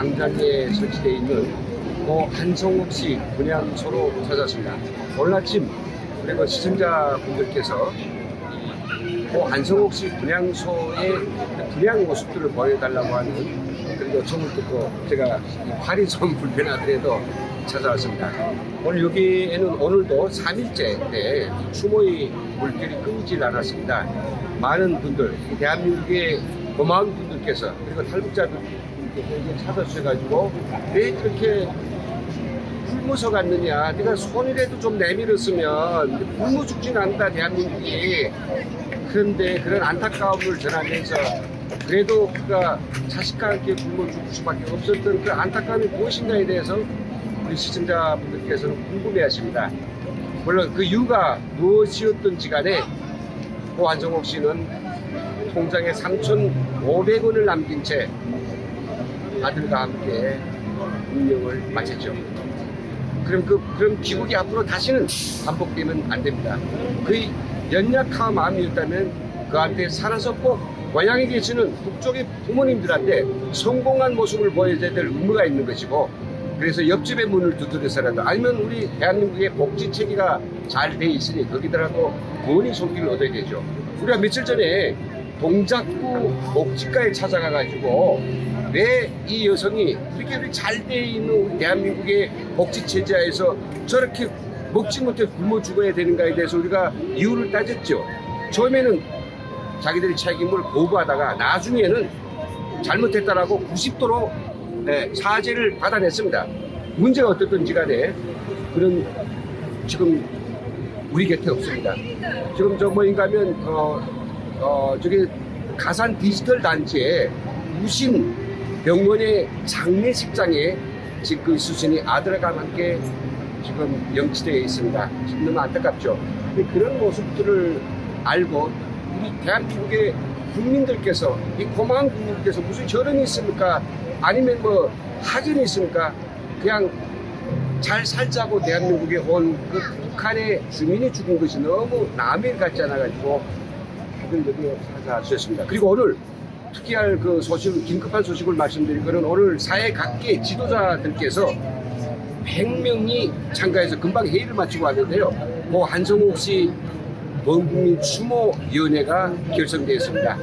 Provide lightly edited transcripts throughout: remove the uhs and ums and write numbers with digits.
광장에 설치되어 있는 한성옥 씨 분향소로 찾았습니다. 오늘 아침 그리고 시청자분들께서 한성옥 씨 분향소의 분향 모습들을 보여달라고 하는 그런 요청을 듣고 제가 팔이 좀 불편하더라도 찾아왔습니다. 오늘 여기에는 오늘도 3일째인데 추모의 물결이 끊이질 않았습니다. 많은 분들, 대한민국의 고마운 분들께서 그리고 탈북자분들께서 찾아주셔가지고 왜 이렇게 굶어서 갔느냐, 네가 손이라도 좀 내밀었으면 굶어 죽진 않는다 대한민국이. 그런데 그런 안타까움을 전하면서 그래도 그가 자식과 함께 굶어 죽을 수밖에 없었던 그 안타까움이 무엇인가에 대해서 우리 시청자분들께서는 궁금해하십니다. 물론 그 이유가 무엇이었던지 간에 한성옥 씨는 통장에 3,500원을 남긴 채 아들과 함께 운명을 마쳤죠. 그럼 귀국이 앞으로 다시는 반복되면 안 됩니다. 그 연약한 마음이었다면 그한테 살아서 꼭 고향에 계시는 북쪽의 부모님들한테 성공한 모습을 보여줘야 될 의무가 있는 것이고, 그래서 옆집의 문을 두드려서라도, 아니면 우리 대한민국의 복지 체계가 잘 돼 있으니 거기더라도 부모님 손길을 얻어야 되죠. 우리가 며칠 전에 동작구 복지과에 찾아가가지고 왜 이 여성이 이렇게 잘 돼 있는 우리 대한민국의 복지 체제에서 저렇게 먹지 못해 굶어 죽어야 되는가에 대해서 우리가 이유를 따졌죠. 처음에는 자기들의 책임을 거부하다가 나중에는 잘못했다라고 90도로 사죄를 받아냈습니다. 문제가 어떻든지 간에 그런 지금 우리 곁에 없습니다. 지금 저 뭐인가 하면 저기 가산 디지털 단지에 우신 병원의 장례식장에 지금 그 수순이 아들과 함께 지금 영치되어 있습니다. 지금 너무 안타깝죠. 근데 그런 모습들을 알고 우리 대한민국의 국민들께서, 이 고마운 국민들께서 무슨 절연이 있습니까? 아니면 뭐 학연이 있습니까? 그냥 잘 살자고 대한민국에 온 그 북한의 주민이 죽은 것이 너무 남의 일 같지 않아가지고 다들 여기에 찾아주셨습니다. 그리고 오늘 특이할 그 소식, 긴급한 소식을 말씀드릴 거는 오늘 사회 각계 지도자들께서 100명이 참가해서 금방 회의를 마치고 왔는데요. 한성옥 씨 원국민 추모위원회가 결성되었습니다.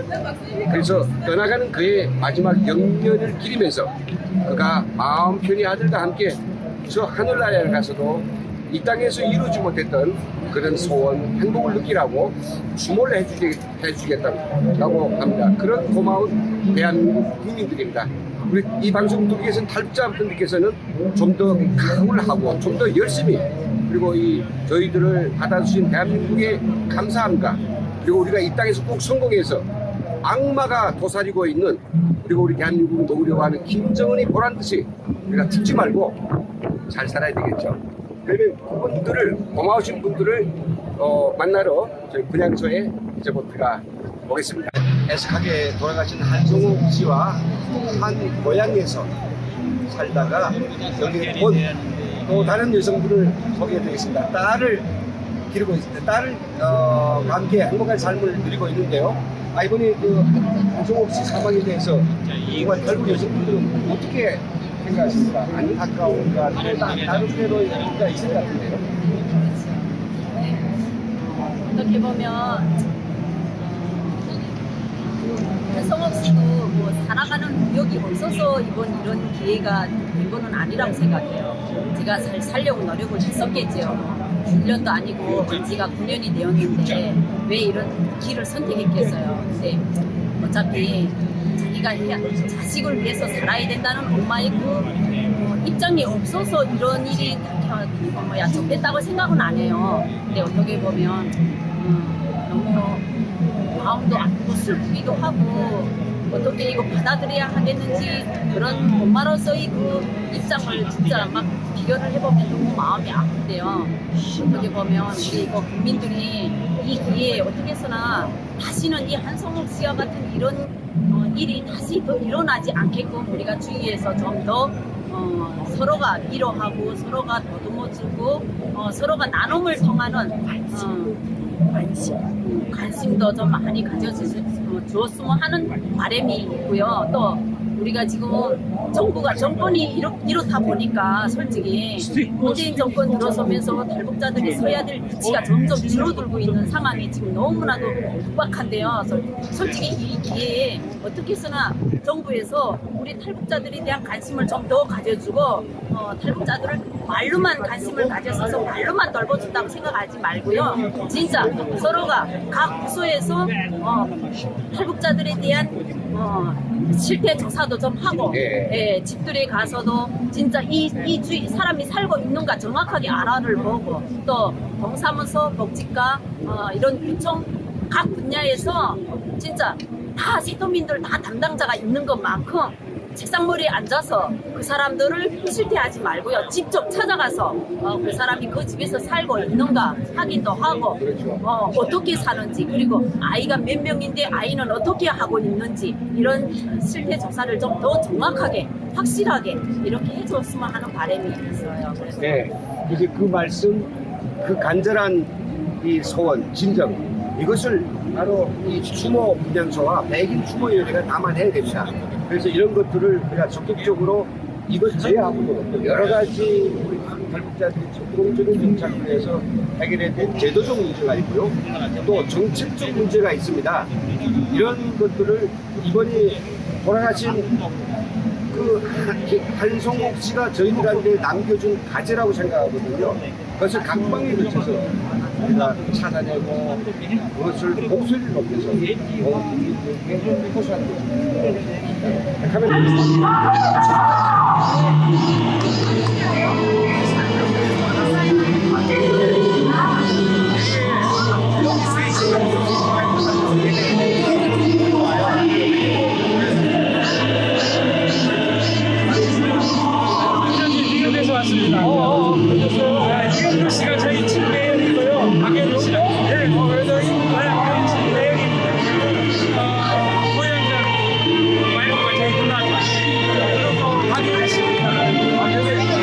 그래서 떠나가는 그의 마지막 영년을 기리면서 그가 마음 편히 아들과 함께 저 하늘나라에 가서도 이 땅에서 이루지 못했던 그런 소원, 행복을 느끼라고 추모를 해주겠다고 합니다. 그런 고마운 대한민국 국민들입니다. 우리 이 방송 듣기 위해서는 탈북자분들께서는 좀 더 각오를 하고 좀 더 열심히, 그리고 저희들을 받아주신 대한민국의 감사함과, 그리고 우리가 이 땅에서 꼭 성공해서 악마가 도사리고 있는, 그리고 우리 대한민국을 먹으려고 하는 김정은이 보란듯이 우리가 죽지 말고 잘 살아야 되겠죠. 그러면 그분들을, 고마우신 분들을 만나러 저희 분향소에 이제부터 들어가 보겠습니다. 애석하게 돌아가신 한성옥 씨와 한 고향에서 살다가 여기 온 또 다른 여성분을 소개해드리겠습니다. 딸을 기르고 있습니다. 딸과 함께 행복한 삶을 누리고 있는데요. 이번에 그 한성옥 씨 사망에 대해서 정말 결국 여성분들은 어떻게 생각하십니까? 안타까운가? 다른 때로가 있을 것 같은데요. 어떻게 보면 한성옥 씨도 뭐 살아가는 의욕이 없어서 이런 기회가 된 거는 아니라고 생각해요. 제가 살려고 노력을 했었겠죠. 1년도 아니고 지가 9년이 되었는데 왜 이런 길을 선택했겠어요. 근데 어차피 자기가 자식을 위해서 살아야 된다는 엄마의 그 입장이 없어서 이런 일이 접했다고 생각은 안 해요. 근데 어떻게 보면 너무 마음도 아프고 슬프기도 하고 어떻게 이거 받아들여야 하겠는지, 그런 엄마로서의 그 입장을 진짜 막 비교를 해보면 너무 마음이 아픈데요. 어떻게 보면 우리 국민들이 이 기회에 어떻게 해서나 다시는 이 한성옥 씨와 같은 이런 일이 다시 또 일어나지 않게끔 우리가 주위에서 좀 더 서로가 위로하고 서로가 더듬어주고 서로가 나눔을 통하는 관심도 좀 많이 가져주었으면 하는 바람이 있고요. 또 우리가 지금 정권이 이렇다 보니까 솔직히 문재인 정권 들어서면서 탈북자들이 서야 될 위치가 점점 줄어들고 있는 상황이 지금 너무나도 급박한데요. 솔직히 이 기회에 어떻게 해서나 정부에서 우리 탈북자들에 대한 관심을 좀 더 가져주고 탈북자들을 말로만 관심을 가져서 말로만 넓어준다고 생각하지 말고요. 진짜 서로가 각 부서에서 탈북자들에 대한 실태 조사도 좀 하고 예, 집들에 가서도 진짜 이 주위 사람이 살고 있는가 정확하게 알아를 보고 또 동사무소, 복지과 이런 구청 각 분야에서 진짜 다 시도민들 다 담당자가 있는 것만큼 책상머리에 앉아서 그 사람들을 실태하지 말고요. 직접 찾아가서 그 사람이 그 집에서 살고 있는가 확인도 하고 어떻게 사는지 그리고 아이가 몇 명인데 아이는 어떻게 하고 있는지 이런 실태 조사를 좀 더 정확하게 확실하게 이렇게 해줬으면 하는 바람이 있어요. 그래서 네, 그래서 그 말씀, 그 간절한 이 소원, 진정 이것을 바로 이 추모 분향소와 백인 추모위원회가 담아내야 됩니다. 그래서 이런 것들을 우리가 적극적으로 이것 제외하고도 여러 가지 우리 탈북자들이 적극적인 정착을 해서 해결해야 될 제도적 문제가 있고요. 또 정책적 문제가 있습니다. 이런 것들을 이번에 돌아가신 그 한성옥 씨가 저희들한테 남겨준 과제라고 생각하거든요. 그것을 각방에 걸쳐서 우리가 찾아내고 그것을 목소리를 높여서 국민들에게 호소하는 것입니다. 뉴욕에서 왔습니다. 이현주 씨가 저희 집 내역이고요. 박현주 씨가. 네, 그래서 저희 집 내역입니다. 고향자 와이프가 저희 누나죠. 그리고 박현주 씨입니다.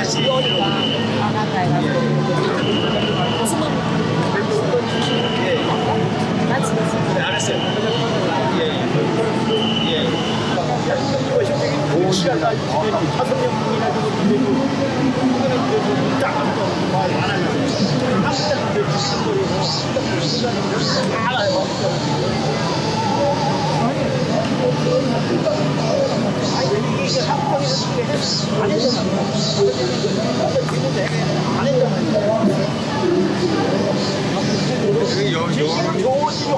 다시 오니까 나간다 해가지고 웃으면 같이 네, 알았어요. 예. 이거 실적인 시간다 다섯 명이나 되고 그거는 그래도 딱말안 하면 한국에서 이제 지식거리고 다 알아요. 이게 한국에서 안 했잖아요. 안 했잖아요. 지식은 좋으시고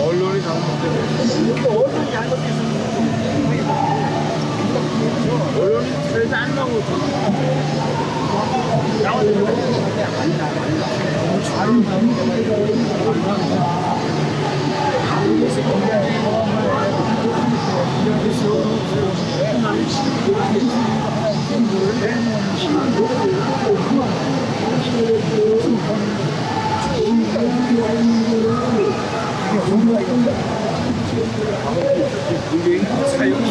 언론이 잘못되고 언론이 잘못됐으면 언론이 그래서 안 나오고 사용이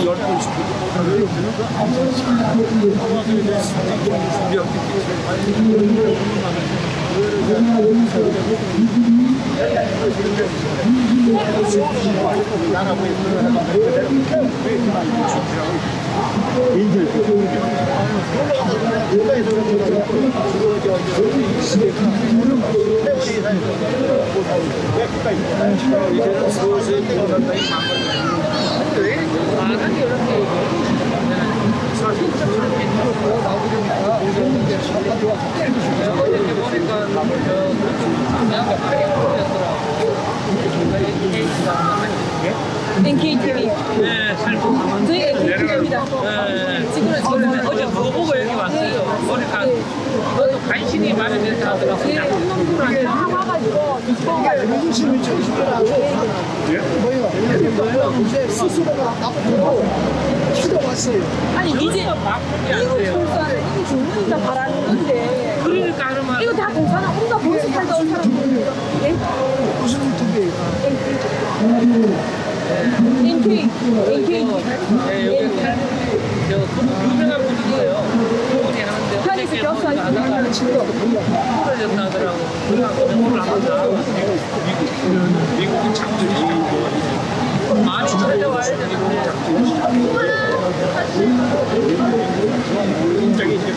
10번씩 이제는 서서히 공산당이 많은데 이렇게 이렇게 보니까 NKTV. 네, 살고 저희 NKTV입니다. 지금은 어제 그거 보고 여기 왔어요. 보니까 너도 관심이 많으면서 하더라고요. 제 홈런들은 다 와가지고 스스로가 나쁘고 찾아왔어요. 아니 이제 막걸리 안 이거 돼요. 공사는 이거 주문이다 바라는 건데 그러니까 그러면 이거 다 공사는 온다 벌써 살다 온 사람들 예? 무슨 유튜브에 NK 네, 여기 유명한 분이 있어요. 그분이 하는데 편에서 어저께 껴서 하다가 떨어졌다 하더라고. 그래갖고 오늘 안 한다. 미국은 작전이 많이 찾아와야 되는데 굉장히 이제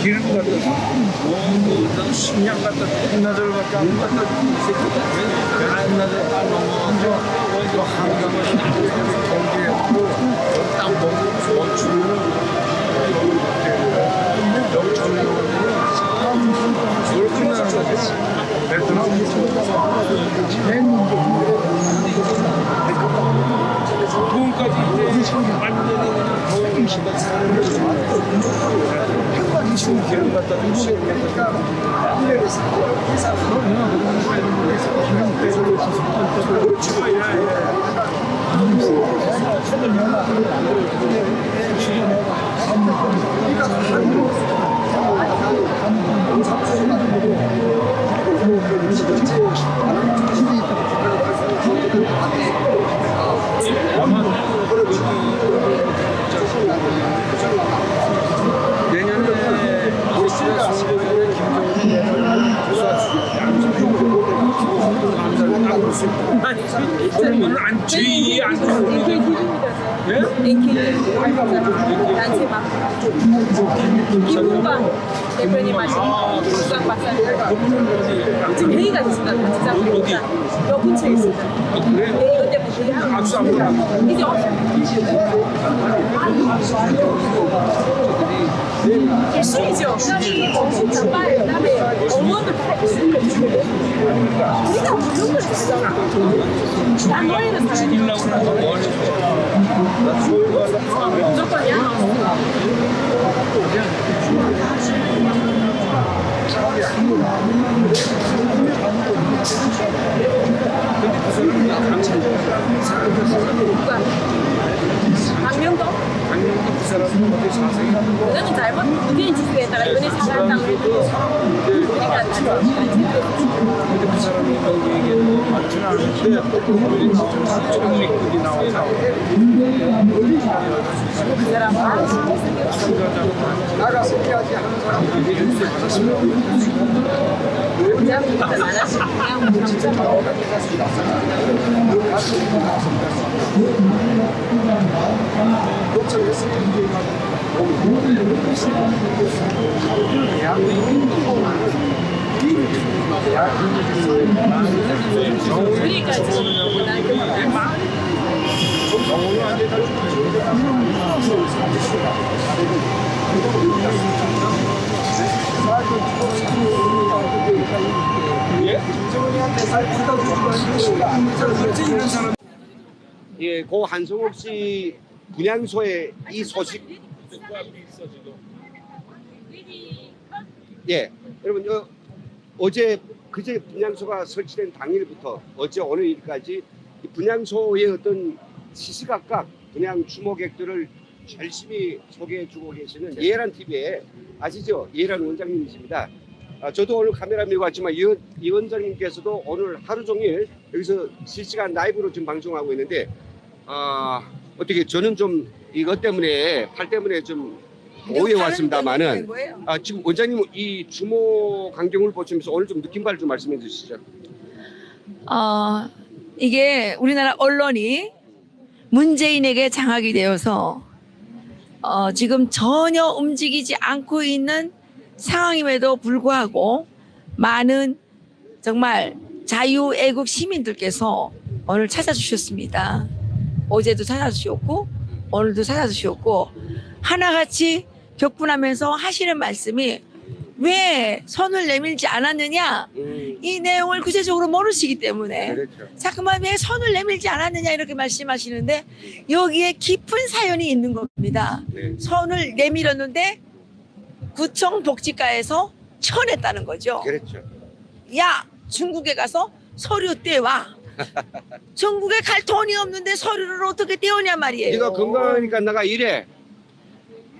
기름 갖다 식량 갖다 한나절 갖다 안 갖다 이 새끼 한나절 딱 넘어가서 저 한강을 경기했고 딱 멈추면은 여기 전력을 그걸 끝나는 거지. 베트남 돈까지 이제 완전히 그냥 거의 한국 기름 갖다 미국에니까 내년에 우리나라 선거에 김정은이 안 죄의 안 단체 막 김문방 대표님 하신 김문방 박사님 지금 회의가 있습니다. 단체장 회의가 여 근처에 있습니다. 네, 이것 때문에 악수 안 보라. 이제 실수이죠. 정말 그다음에 어머들 다 있으니까 우리가 모르는 걸 했잖아. 단거리는 죽이려고 하는 거. 무조건이야. 박명도? 강릉도 그 사람은 어디 사세요? 그거는 잘못 무대인 지수에다가 이번에 사달라고 해도 우리가 다 근데 그 사람이 여기 얘기해도 맞지는 않은데 조금 믿고 나와서 그 사람은 나가서 해야지 하는 사람들이 뉴스에 받았으면 그냥 안 하시고 그냥 정착하고 그러니까 예, 고 한성옥 씨 분향소의 이 소식. 예, 여러분 어제 그제 분향소가 설치된 당일부터 어제 오늘까지 이 분향소의 어떤 시시각각 분향 추모객들을 열심히 소개해주고 계시는 예란 TV에 아시죠? 예란 원장님이십니다. 저도 오늘 카메라 메고 왔지만 이 원장님께서도 오늘 하루 종일 여기서 실시간 라이브로 지금 방송하고 있는데 어떻게 저는 좀 이것 때문에 팔 때문에 좀 오해 왔습니다만은 지금 원장님 이 추모 광경을 보시면서 오늘 좀 느낀 바를 좀 말씀해 주시죠. 이게 우리나라 언론이 문재인에게 장악이 되어서 지금 전혀 움직이지 않고 있는 상황임에도 불구하고 많은 정말 자유애국 시민들께서 오늘 찾아주셨습니다. 어제도 찾아주셨고 오늘도 찾아주셨고 하나같이 격분하면서 하시는 말씀이 왜 선을 내밀지 않았느냐 이 내용을 구체적으로 모르시기 때문에 그렇죠. 자꾸만 왜 선을 내밀지 않았느냐 이렇게 말씀하시는데 여기에 깊은 사연이 있는 겁니다. 네. 선을 내밀었는데 구청 복지과에서 쳐냈다는 거죠. 그렇죠. 야 중국에 가서 서류 떼와. 중국에 갈 돈이 없는데 서류를 어떻게 떼오냐 말이에요. 네가 건강하니까 나가 일해.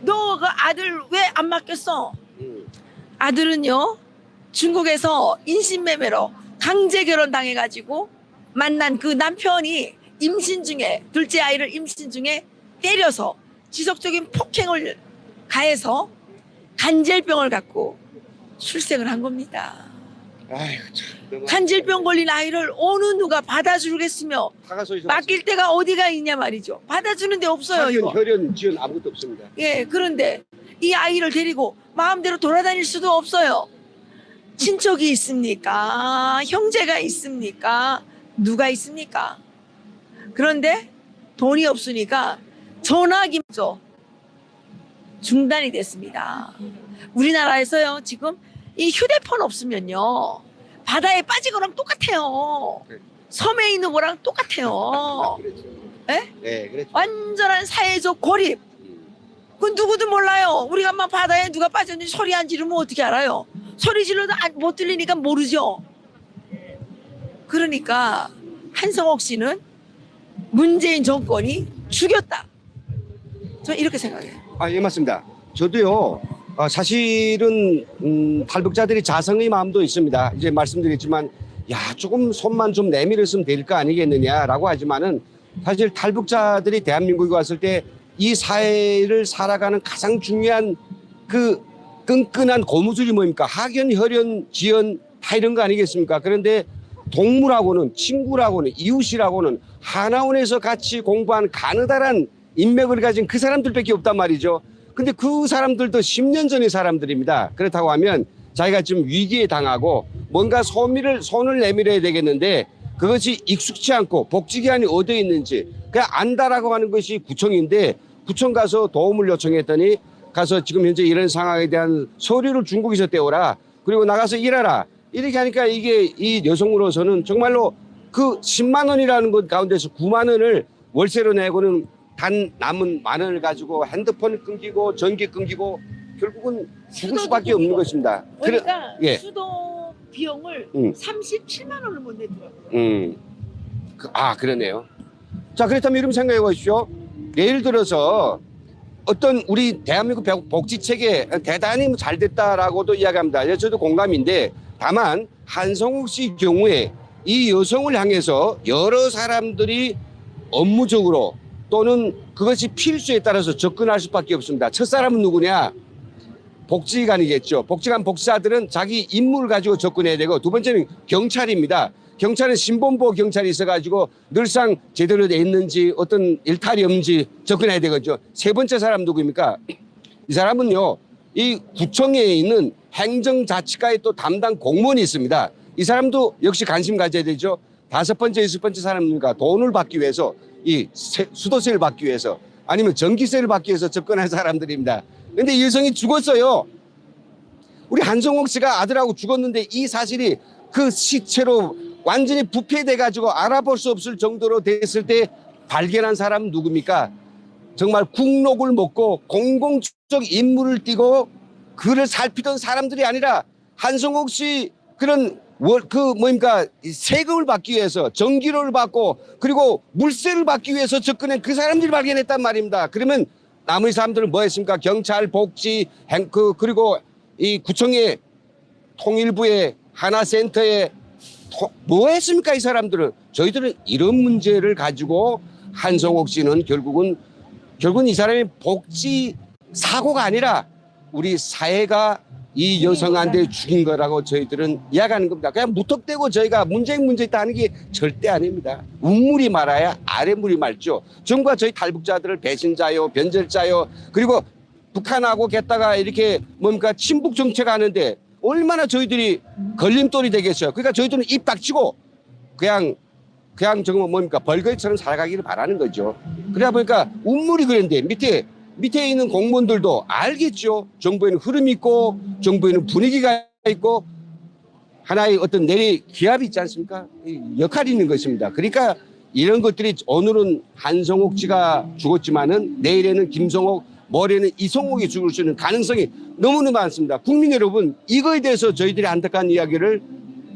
너 그 아들 왜 안 맡겼어? 아들은요 중국에서 인신매매로 강제 결혼 당해가지고 만난 그 남편이 임신 중에 둘째 아이를 임신 중에 때려서 지속적인 폭행을 가해서 간질병을 갖고 출생을 한 겁니다. 아이고 참. 간질병 걸린 아이를 어느 누가 받아주겠으며 맡길 데가 어디가 있냐 말이죠. 받아주는 데 없어요. 이거. 혈연 지연 아무것도 없습니다. 예, 그런데 이 아이를 데리고 마음대로 돌아다닐 수도 없어요. 친척이 있습니까? 형제가 있습니까? 누가 있습니까? 그런데 돈이 없으니까 전화기죠. 중단이 됐습니다. 우리나라에서요 지금 이 휴대폰 없으면요 바다에 빠진 거랑 똑같아요. 섬에 있는 거랑 똑같아요. 예? 네, 그렇죠. 완전한 사회적 고립. 그건 누구도 몰라요. 우리가 막 바다에 누가 빠졌는지 소리 안 지르면 어떻게 알아요? 소리 질러도 못 들리니까 모르죠. 그러니까 한성옥 씨는 문재인 정권이 죽였다. 저는 이렇게 생각해요. 예, 맞습니다. 저도요, 사실은, 탈북자들이 자성의 마음도 있습니다. 이제 말씀드렸지만, 조금 손만 좀 내밀었으면 될 거 아니겠느냐라고 하지만은, 사실 탈북자들이 대한민국에 왔을 때 이 사회를 살아가는 가장 중요한 그 끈끈한 고무줄이 뭡니까? 학연, 혈연, 지연 다 이런 거 아니겠습니까? 그런데 동물하고는, 친구라고는, 이웃이라고는 하나원에서 같이 공부한 가느다란 인맥을 가진 그 사람들밖에 없단 말이죠. 근데 그 사람들도 10년 전의 사람들입니다. 그렇다고 하면 자기가 지금 위기에 당하고 뭔가 손을 내밀어야 되겠는데 그것이 익숙치 않고 복지기관이 어디에 있는지 그냥 안다라고 하는 것이 구청인데 구청 가서 도움을 요청했더니 가서 지금 현재 이런 상황에 대한 서류를 중국에서 떼오라. 그리고 나가서 일하라. 이렇게 하니까 이게 이 여성으로서는 정말로 그 10만 원이라는 것 가운데서 9만 원을 월세로 내고는 단 남은 만 원을 가지고 핸드폰 끊기고 전기 끊기고 결국은 죽을 수밖에 없는 것입니다. 그러니까 예. 수도 비용을 37만 원을 못 내더라고요. 그러네요. 자, 그렇다면 이런 생각해 보십시오. 예를 들어서 어떤 우리 대한민국 복지체계 대단히 잘 됐다라고도 이야기합니다. 저도 공감인데 다만 한성욱 씨 경우에 이 여성을 향해서 여러 사람들이 업무적으로 또는 그것이 필수에 따라서 접근할 수밖에 없습니다. 첫사람은 누구냐? 복지관이겠죠. 복지관 복지사들은 자기 임무를 가지고 접근해야 되고 두 번째는 경찰입니다. 경찰은 신본보 경찰이 있어가지고 늘상 제대로 돼 있는지 어떤 일탈이 없는지 접근해야 되겠죠. 세 번째 사람 누구입니까? 이 사람은요, 이 구청에 있는 행정자치과의 또 담당 공무원이 있습니다. 이 사람도 역시 관심 가져야 되죠. 다섯 번째, 여섯 번째 사람입니까? 돈을 받기 위해서 이 수도세를 받기 위해서 아니면 전기세를 받기 위해서 접근한 사람들입니다. 근데 이 여성이 죽었어요. 우리 한성욱 씨가 아들하고 죽었는데 이 사실이 그 시체로 완전히 부패돼가지고 알아볼 수 없을 정도로 됐을 때 발견한 사람은 누굽니까? 정말 국록을 먹고 공공적 임무를 띠고 그를 살피던 사람들이 아니라 한성욱 씨 그런 세금을 받기 위해서 전기료를 받고 그리고 물세를 받기 위해서 접근한 그 사람들이 발견했단 말입니다. 그러면 나머지 사람들은 뭐 했습니까? 경찰, 복지, 그리고 이 구청의 통일부의 하나센터에 뭐 했습니까? 이 사람들은. 저희들은 이런 문제를 가지고 한성욱 씨는 결국은 이 사람이 복지 사고가 아니라 우리 사회가 이 여성한테 죽인 거라고 저희들은 이야기하는 겁니다. 그냥 무턱대고 저희가 문제 있다 하는 게 절대 아닙니다. 윗물이 말아야 아랫물이 맑죠. 정부가 저희 탈북자들을 배신자요, 변절자요, 그리고 북한하고 겠다가 이렇게 친북 정책 하는데 얼마나 저희들이 걸림돌이 되겠어요. 그러니까 저희들은 입 닥치고 그냥 정말 벌거리처럼 살아가기를 바라는 거죠. 그러다 보니까 윗물이 그랬는데 밑에 있는 공무원들도 알겠죠. 정부에는 흐름이 있고 정부에는 분위기가 있고 하나의 어떤 내리 기압이 있지 않습니까? 역할이 있는 것입니다. 그러니까 이런 것들이 오늘은 한성욱 씨가 죽었지만은 내일에는 김성욱, 모레는 이성욱이 죽을 수 있는 가능성이 너무나 많습니다. 국민 여러분, 이거에 대해서 저희들이 안타까운 이야기를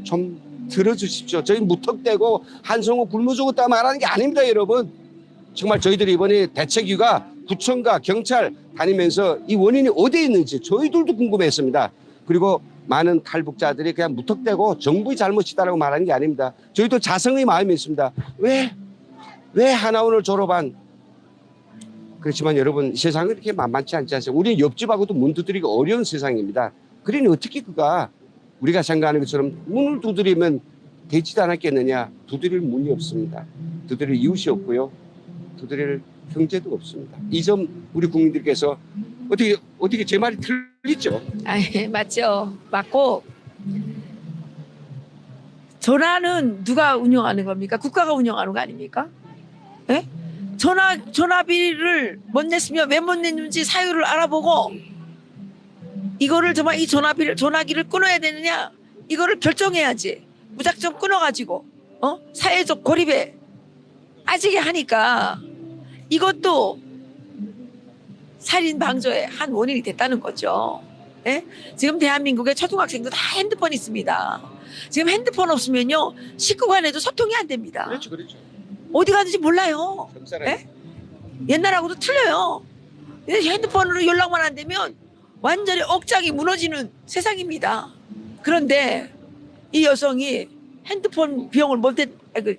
좀 들어주십시오. 저희 무턱대고 한성욱 굶어 죽었다 말하는 게 아닙니다, 여러분. 정말 저희들이 이번에 대책위가 구청과 경찰 다니면서 이 원인이 어디에 있는지 저희들도 궁금했습니다. 그리고 많은 탈북자들이 그냥 무턱대고 정부의 잘못이다라고 말하는 게 아닙니다. 저희도 자성의 마음이 있습니다. 왜 하나원을 졸업한 그렇지만 여러분 세상은 이렇게 만만치 않지 않습니까? 우리는 옆집하고도 문 두드리기 어려운 세상입니다. 그러니 어떻게 그가 우리가 생각하는 것처럼 문을 두드리면 되지도 않았겠느냐. 두드릴 문이 없습니다. 두드릴 이웃이 없고요. 두드릴 형제도 없습니다. 이 점 우리 국민들께서 어떻게 제 말이 틀리죠? 맞죠. 맞고 전화는 누가 운영하는 겁니까? 국가가 운영하는 거 아닙니까? 예? 전화비를 못 냈으면 왜 못 냈는지 사유를 알아보고 이거를 정말 이 전화기를 끊어야 되느냐 이거를 결정해야지. 무작정 끊어가지고 사회적 고립에 빠지게 하니까 이것도 살인 방조의 한 원인이 됐다는 거죠. 예? 지금 대한민국의 초등학생도 다 핸드폰 있습니다. 지금 핸드폰 없으면요 식구간에도 소통이 안 됩니다. 그렇죠. 어디 가는지 몰라요. 예? 옛날하고도 틀려요. 핸드폰으로 연락만 안 되면 완전히 억장이 무너지는 세상입니다. 그런데 이 여성이 핸드폰 비용을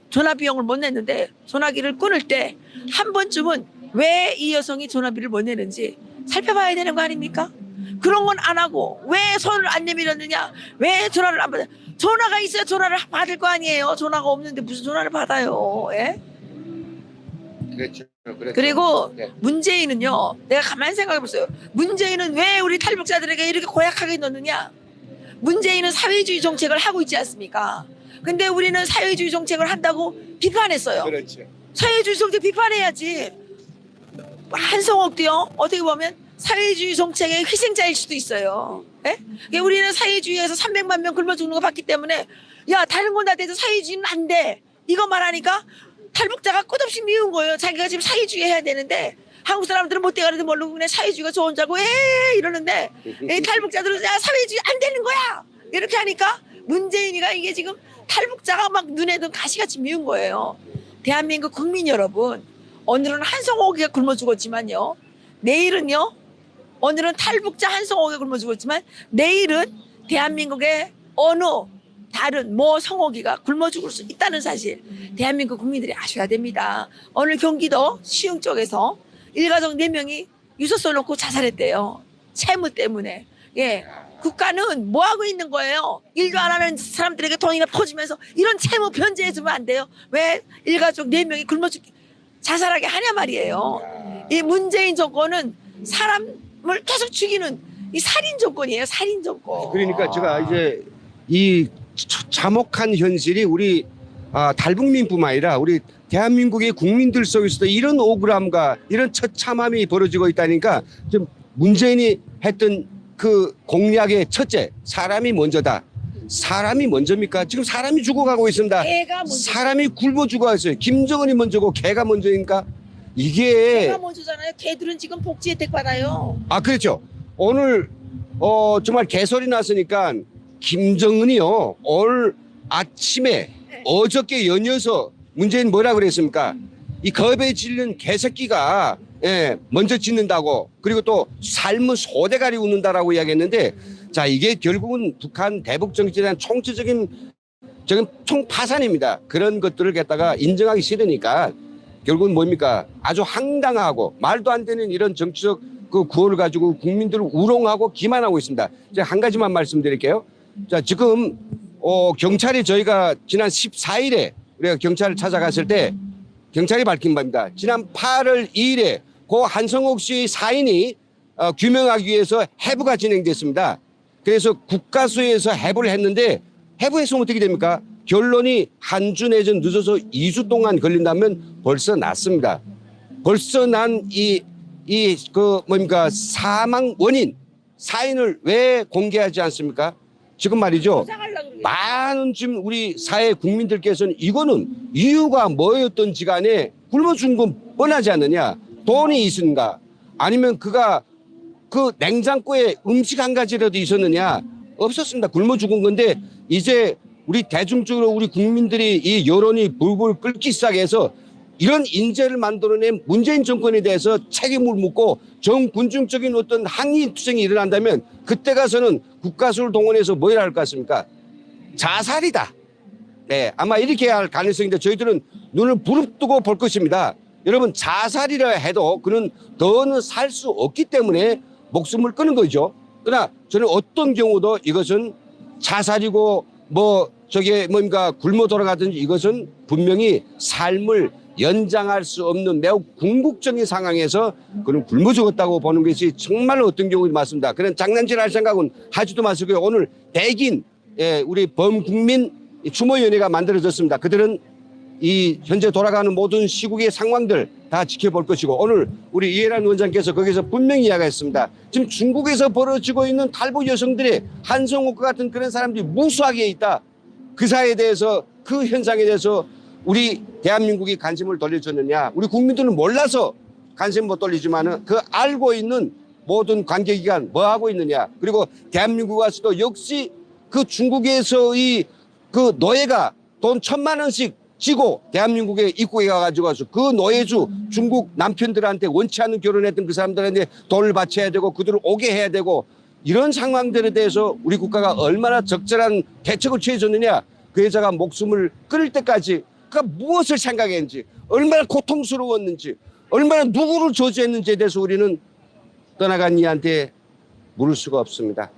전화 비용을 못 냈는데 전화기를 끊을 때 한 번쯤은 왜 이 여성이 전화비를 못 내는지 살펴봐야 되는 거 아닙니까? 그런 건 안 하고 왜 손을 안 내밀었느냐? 왜 전화를 안 받아? 전화가 있어야 전화를 받을 거 아니에요. 전화가 없는데 무슨 전화를 받아요? 예? 그렇죠. 그리고 네. 문재인은요. 내가 가만히 생각해보세요. 문재인은 왜 우리 탈북자들에게 이렇게 고약하게 넣느냐? 문재인은 사회주의 정책을 하고 있지 않습니까? 근데 우리는 사회주의 정책을 한다고 비판했어요. 그렇죠. 사회주의 정책 비판해야지. 한성옥도요. 어떻게 보면 사회주의 정책의 희생자일 수도 있어요. 예? 우리는 사회주의에서 300만 명 굶어 죽는 거 봤기 때문에 야 다른 건 다 돼도 사회주의는 안 돼. 이거 말하니까 탈북자가 끝없이 미운 거예요. 자기가 지금 사회주의 해야 되는데 한국 사람들은 못 돼가는데 모르고 그냥 사회주의가 좋은 줄 알고 이러는데 탈북자들은 야 사회주의 안 되는 거야. 이렇게 하니까 문재인이가 이게 지금 탈북자가 막 눈에 든 가시같이 미운 거예요. 대한민국 국민 여러분, 오늘은 한성옥이가 굶어 죽었지만요. 내일은요. 오늘은 탈북자 한성옥이가 굶어 죽었지만 내일은 대한민국의 어느 다른 성옥이가 굶어 죽을 수 있다는 사실 대한민국 국민들이 아셔야 됩니다. 오늘 경기도 시흥 쪽에서 일가족 4명이 유서 써놓고 자살했대요. 채무 때문에. 예. 국가는 뭐 하고 있는 거예요? 일도 안 하는 사람들에게 돈이나 퍼주면서 이런 채무 변제해주면 안 돼요? 왜 일가족 4명이 굶어 자살하게 하냐 말이에요. 이 문재인 정권은 사람을 계속 죽이는 이 살인 정권이에요. 살인 정권. 그러니까 제가 이제 이 참혹한 현실이 우리 탈북민뿐만 아니라 우리 대한민국의 국민들 속에서도 이런 억울함과 이런 처참함이 벌어지고 있다니까 좀 문재인이 했던 그 공약의 첫째, 사람이 먼저다. 사람이 먼저입니까? 지금 사람이 죽어가고 있습니다. 개가 먼저. 사람이 굶어 죽어가고 있어요. 김정은이 먼저고 개가 먼저입니까? 이게 개가 먼저잖아요. 개들은 지금 복지 혜택 받아요. 그렇죠. 오늘 정말 개소리 났으니까 김정은이요 오늘 아침에 어저께 연이어서 문재인 뭐라 그랬습니까? 이 겁에 질린 개새끼가 먼저 짖는다고 그리고 또 삶은 소대가리 웃는다라고 이야기했는데 자 이게 결국은 북한 대북 정치에 대한 총체적인 총파산입니다. 그런 것들을 갖다가 인정하기 싫으니까 결국은 뭡니까? 아주 황당하고 말도 안 되는 이런 정치적 그 구호를 가지고 국민들을 우롱하고 기만하고 있습니다. 이제 한 가지만 말씀드릴게요. 자 지금 경찰이 저희가 지난 14일에 우리가 경찰을 찾아갔을 때 경찰이 밝힌 바입니다. 지난 8월 2일에 고 한성옥 씨 사인이 규명하기 위해서 해부가 진행됐습니다. 그래서 국가수에서 해부를 했는데 해부했으면 어떻게 됩니까? 결론이 한 주 내전 늦어서 2주 동안 걸린다면 벌써 났습니다. 벌써 난 사망 원인 사인을 왜 공개하지 않습니까? 지금 말이죠. 많은 지금 우리 사회 국민들께서는 이거는 이유가 뭐였던지 간에 굶어 죽은 건 뻔하지 않느냐. 돈이 있는가 아니면 그가 그 냉장고에 음식 한 가지라도 있었느냐. 없었습니다. 굶어 죽은 건데 이제 우리 대중적으로 우리 국민들이 이 여론이 불불 끓기 시작해서 이런 인재를 만들어낸 문재인 정권에 대해서 책임을 묻고 정군중적인 어떤 항의 투쟁이 일어난다면 그때 가서는 국가수를 동원해서 뭐 해야 할 것 같습니까? 자살이다. 네, 아마 이렇게 할 가능성인데 저희들은 눈을 부릅뜨고 볼 것입니다. 여러분 자살이라 해도 그는 더는 살 수 없기 때문에 목숨을 끊은 거죠. 그러나 저는 어떤 경우도 이것은 자살이고 굶어 돌아가든지 이것은 분명히 삶을 연장할 수 없는 매우 궁극적인 상황에서 그는 굶어 죽었다고 보는 것이 정말로 어떤 경우도 맞습니다. 그런 장난질 할 생각은 하지도 마시고요. 오늘 백인 우리 범국민 추모위원회가 만들어졌습니다. 그들은 이 현재 돌아가는 모든 시국의 상황들 다 지켜볼 것이고 오늘 우리 이해란 원장께서 거기서 분명히 이야기했습니다. 지금 중국에서 벌어지고 있는 탈북 여성들의 한성옥과 같은 그런 사람들이 무수하게 있다. 그 사회에 대해서 그 현상에 대해서 우리 대한민국이 관심을 돌려줬느냐. 우리 국민들은 몰라서 관심 못 돌리지만은 그 알고 있는 모든 관계기관 뭐 하고 있느냐. 그리고 대한민국 와서도 역시 그 중국에서의 그 노예가 돈 1,000만 원씩 지고 대한민국에 입국해 가지고 그 노예주 중국 남편들한테 원치 않는 결혼했던 그 사람들한테 돈을 바쳐야 되고 그들을 오게 해야 되고 이런 상황들에 대해서 우리 국가가 얼마나 적절한 대책을 취해줬느냐. 그 여자가 목숨을 끊을 때까지 그가 무엇을 생각했는지 얼마나 고통스러웠는지 얼마나 누구를 저주했는지에 대해서 우리는 떠나간 이한테 물을 수가 없습니다.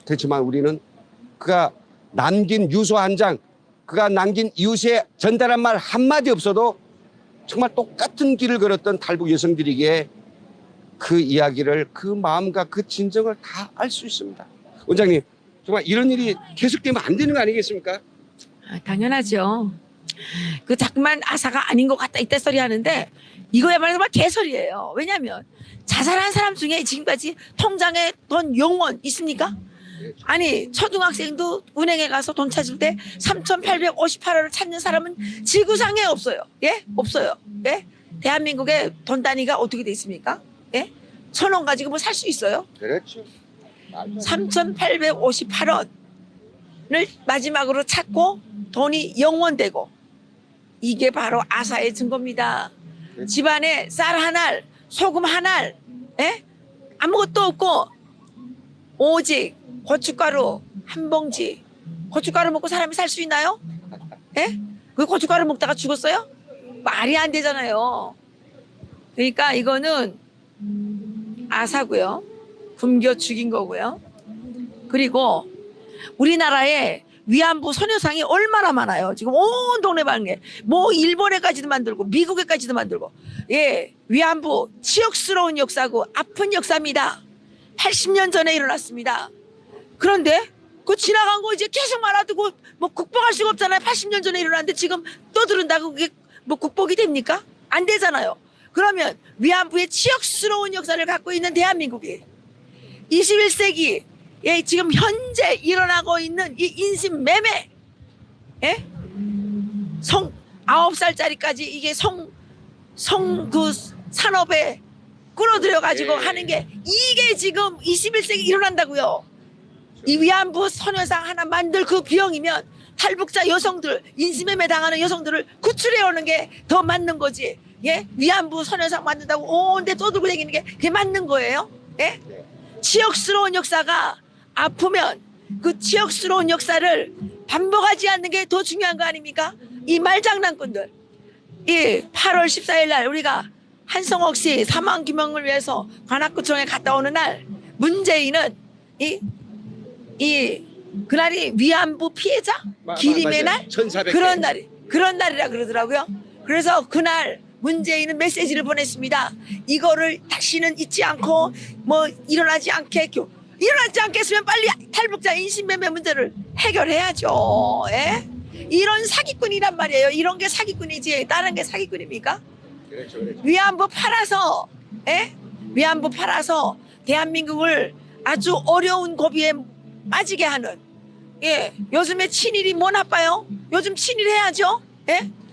그렇지만 우리는 그가 남긴 유서 한 장 그가 남긴 이웃에 전달한 말 한마디 없어도 정말 똑같은 길을 걸었던 탈북 여성들에게 그 이야기를 그 마음과 그 진정을 다 알 수 있습니다. 원장님 정말 이런 일이 계속되면 안 되는 거 아니겠습니까? 당연하죠. 그 자꾸만 아사가 아닌 것 같다 이때 소리 하는데 이거야말로 정말 개소리예요. 왜냐하면 자살한 사람 중에 지금까지 통장에 돈 영원 있습니까? 아니 초등학생도 은행에 가서 돈 찾을 때 3,858원을 찾는 사람은 지구상에 없어요. 예? 없어요. 예? 대한민국의 돈 단위가 어떻게 돼 있습니까? 예? 1,000원 가지고 뭐 살 수 있어요? 그렇죠. 3,858원을 마지막으로 찾고 돈이 영원되고 이게 바로 아사의 증거입니다. 집안에 쌀 한 알, 소금 한 알, 예? 아무것도 없고 오직 고춧가루 한 봉지. 고춧가루 먹고 사람이 살 수 있나요? 예? 그 고춧가루 먹다가 죽었어요? 말이 안 되잖아요. 그러니까 이거는 아사고요. 굶겨 죽인 거고요. 그리고 우리나라에 위안부 소녀상이 얼마나 많아요. 지금 온 동네방네. 뭐 일본에까지도 만들고 미국에까지도 만들고. 예, 위안부 치욕스러운 역사고 아픈 역사입니다. 80년 전에 일어났습니다. 그런데 그 지나간 거 이제 계속 말아두고 뭐 국뽕할 수가 없잖아요. 80년 전에 일어났는데 지금 또 들은다고 그게 뭐 국뽕이 됩니까? 안 되잖아요. 그러면 위안부의 치욕스러운 역사를 갖고 있는 대한민국이 21세기 예, 지금 현재 일어나고 있는 이 인신 매매, 예? 9살짜리까지 이게 그 산업에 끌어들여 가지고 하는 게 이게 지금 21세기 일어난다고요. 이 위안부 소녀상 하나 만들 그 비용이면 탈북자 여성들, 인신매매 당하는 여성들을 구출해 오는 게 더 맞는 거지. 예? 위안부 소녀상 만든다고 온데 떠들고 다니는 게 그게 맞는 거예요? 예? 치욕스러운 역사가 아프면 그 치욕스러운 역사를 반복하지 않는 게 더 중요한 거 아닙니까? 이 말장난꾼들. 이 8월 14일 날 우리가 한성옥 씨 사망 규명을 위해서 관악구청에 갔다 오는 날 문재인은 그날이 위안부 피해자 기림의 날 1,400개. 그런 날이라 그러더라고요. 그래서 그날 문재인은 메시지를 보냈습니다. 이거를 다시는 잊지 않고 뭐 일어나지 않겠으면 빨리 탈북자 인신매매 문제를 해결해야죠. 예? 이런 사기꾼이란 말이에요. 이런 게 사기꾼이지 다른 게 사기꾼입니까? 그렇죠. 위안부 팔아서 위안부 팔아서 대한민국을 아주 어려운 고비에 빠지게 하는 요즘에 친일이 뭐 나빠요? 요즘 친일 해야죠.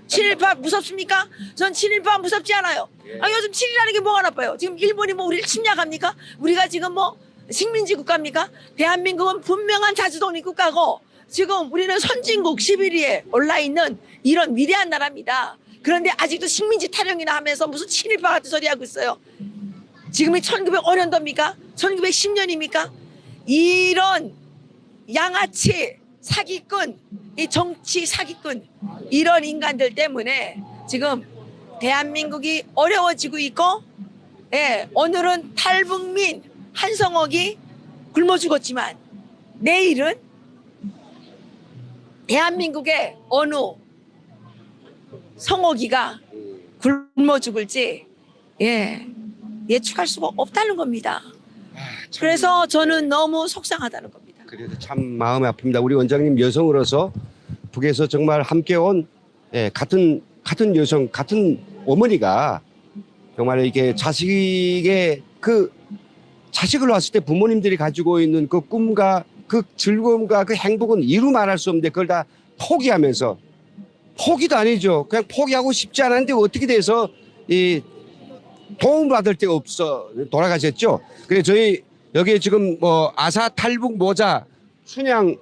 친일파 무섭습니까? 전 친일파 무섭지 않아요. 요즘 친일하는 게 뭐가 나빠요? 지금 일본이 뭐 우리를 침략합니까? 우리가 지금 뭐 식민지 국가입니까? 대한민국은 분명한 자주독립 국가고 지금 우리는 선진국 11위에 올라있는 이런 위대한 나라입니다. 그런데 아직도 식민지 타령이나 하면서 무슨 친일파 같은 소리 하고 있어요. 지금이 1905년도입니까? 1910년입니까? 이런 양아치 사기꾼, 이 정치 사기꾼 이런 인간들 때문에 지금 대한민국이 어려워지고 있고 오늘은 탈북민 한성옥이 굶어 죽었지만 내일은 대한민국의 어느 성옥이가 굶어 죽을지 예측할 수가 없다는 겁니다. 그래서 저는 너무 속상하다는 겁니다. 그래도 참 마음이 아픕니다. 우리 원장님 여성으로서 북에서 정말 함께 온 같은 여성, 같은 어머니가 정말 이게 자식의 그 자식을 낳았을 때 부모님들이 가지고 있는 그 꿈과 그 즐거움과 그 행복은 이루 말할 수 없는데 그걸 다 포기하면서 포기도 아니죠. 그냥 포기하고 싶지 않았는데 어떻게 돼서 이 도움받을 데가 없어 돌아가셨죠. 그래서 저희 여기 지금 뭐 아사 탈북 모자 순양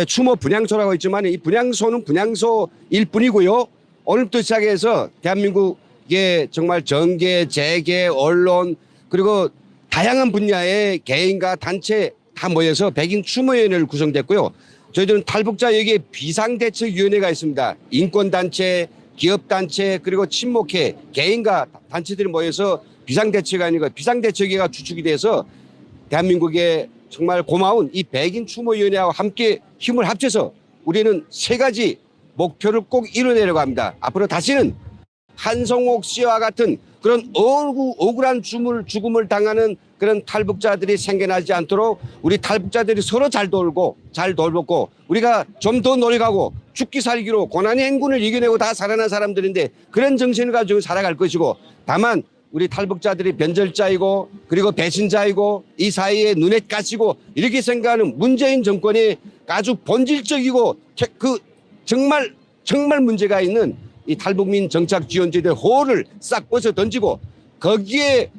추모 분향소라고 있지만 이 분향소는 분향소일 뿐이고요. 오늘부터 시작해서 대한민국의 정말 정계, 재계, 언론 그리고 다양한 분야의 개인과 단체 다 모여서 백인 추모위원회를 구성됐고요. 저희들은 탈북자 여기에 비상대책위원회가 있습니다. 인권단체, 기업단체 그리고 친목회 개인과 단체들이 모여서 비상대책위가 주축이 돼서 대한민국의 정말 고마운 이 백인 추모위원회와 함께 힘을 합쳐서 우리는 세 가지 목표를 꼭 이뤄내려고 합니다. 앞으로 다시는 한성옥 씨와 같은 그런 억울한 죽음을 당하는 그런 탈북자들이 생겨나지 않도록 우리 탈북자들이 서로 잘 돌보고 우리가 좀 더 노력하고 죽기 살기로 고난의 행군을 이겨내고 다 살아난 사람들인데 그런 정신을 가지고 살아갈 것이고 다만 우리 탈북자들이 변절자이고 그리고 배신자이고 이 사이에 눈에 까시고 이렇게 생각하는 문재인 정권이 아주 본질적이고 그 정말 문제가 있는 이 탈북민 정착 지원지대 호를 싹 벗어 던지고 거기에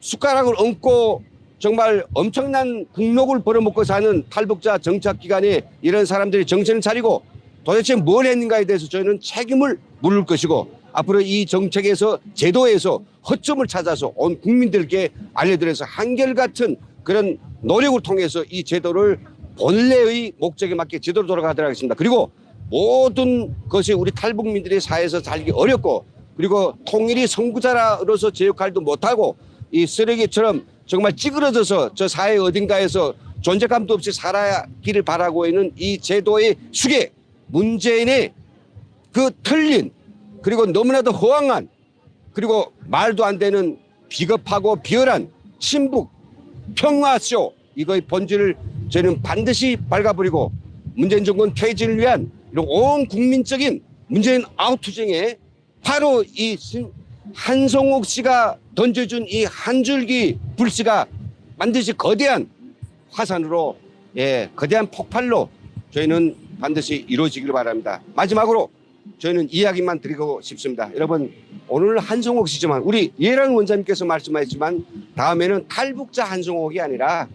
숟가락을 얹고 정말 엄청난 국록을 벌어먹고 사는 탈북자 정착기관에 이런 사람들이 정신을 차리고 도대체 뭘 했는가에 대해서 저희는 책임을 물을 것이고 앞으로 이 정책에서 제도에서 허점을 찾아서 온 국민들께 알려드려서 한결같은 그런 노력을 통해서 이 제도를 본래의 목적에 맞게 제대로 돌아가도록 하겠습니다. 그리고 모든 것이 우리 탈북민들의 사회에서 살기 어렵고 그리고 통일이 선구자로서 제 역할도 못하고 이 쓰레기처럼 정말 찌그러져서 저 사회 어딘가에서 존재감도 없이 살아기를 바라고 있는 이 제도의 수계 문재인의 그 틀린 그리고 너무나도 허황한 그리고 말도 안 되는 비겁하고 비열한 친북 평화쇼 이거의 본질을 저희는 반드시 밝아버리고 문재인 정권 퇴진을 위한 이런 온 국민적인 문재인 아웃투쟁에 바로 이 한성옥 씨가 던져준 이 한 줄기 불씨가 반드시 거대한 화산으로 거대한 폭발로 저희는 반드시 이루어지길 바랍니다. 마지막으로 저희는 이야기만 드리고 싶습니다. 여러분 오늘 한성옥 씨지만 우리 예랑 원장님께서 말씀하셨지만 다음에는 탈북자 한성옥이 아니라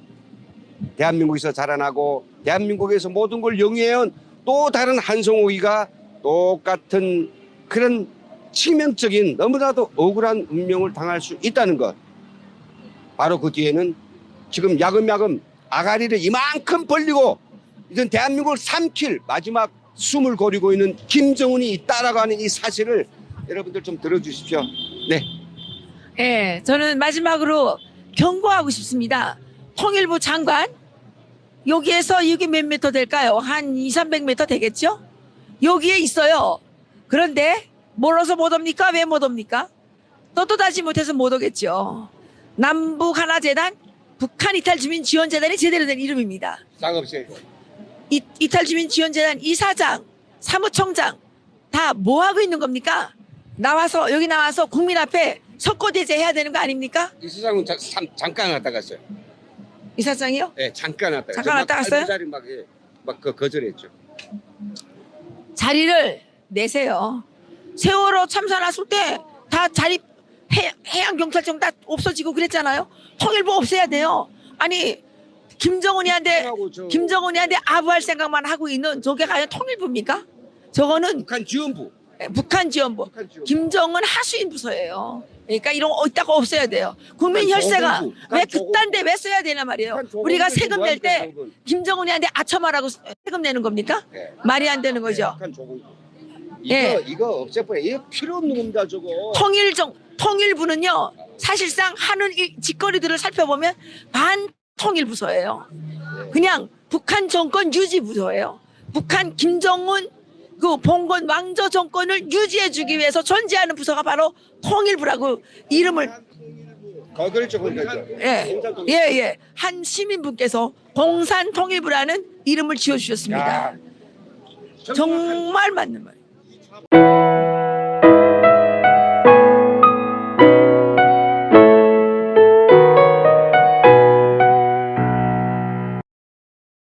대한민국에서 자라나고 대한민국에서 모든 걸 영위해온 또 다른 한성옥이가 똑같은 그런 치명적인 너무나도 억울한 운명을 당할 수 있다는 것. 바로 그 뒤에는 지금 야금야금 아가리를 이만큼 벌리고 이젠 대한민국을 삼킬 마지막 숨을 고리고 있는 김정은이 있다라고 하는 이 사실을 여러분들 좀 들어주십시오. 네. 예, 저는 마지막으로 경고하고 싶습니다. 통일부 장관 여기에서 이게 몇 미터 될까요? 한 200~300m 되겠죠? 여기에 있어요. 그런데 멀어서 못 옵니까? 왜 못 옵니까? 떳떳하지 못해서 못 오겠죠. 남북 하나재단, 북한 이탈주민 지원재단이 제대로 된 이름입니다. 쌍없이 이탈주민 지원재단 이사장, 사무총장 다 뭐 하고 있는 겁니까? 여기 나와서 국민 앞에 석고대죄 해야 되는 거 아닙니까? 이 세상은 잠깐 왔다 갔어요. 이사장이요? 네, 잠깐 왔다. 잠깐 왔다 갔어요? 자리 막 거절했죠. 자리를 내세요. 세월호 참사 났을 때 다 자리 해양경찰청 다 없어지고 그랬잖아요. 통일부 없애야 돼요. 아니 김정은이한테 아부할 생각만 하고 있는 저게 과연 통일부입니까? 저거는 북한 지원부. 북한 지원부. 김정은 하수인 부서예요. 그러니까 이런 거 있다가 없어야 돼요. 국민 혈세가 왜 그딴데 왜 써야 되나 말이에요. 우리가 세금 낼 때 김정은이한테 아첨하라고 세금 내는 겁니까? 네. 말이 안 되는 거죠. 이거 없애버려. 이거 필요 없는 겁니다, 저거. 통일부는요 사실상 하는 이 짓거리들을 살펴보면 반통일부서예요. 그냥 북한 정권 유지 부서예요. 북한 김정은 그 봉건 왕조 정권을 유지해주기 위해서 존재하는 부서가 바로 통일부라고 이름을 그렇죠, 그렇죠. 예. 한 시민분께서 공산통일부라는 이름을 지어주셨습니다. 정말 맞는 말이에요.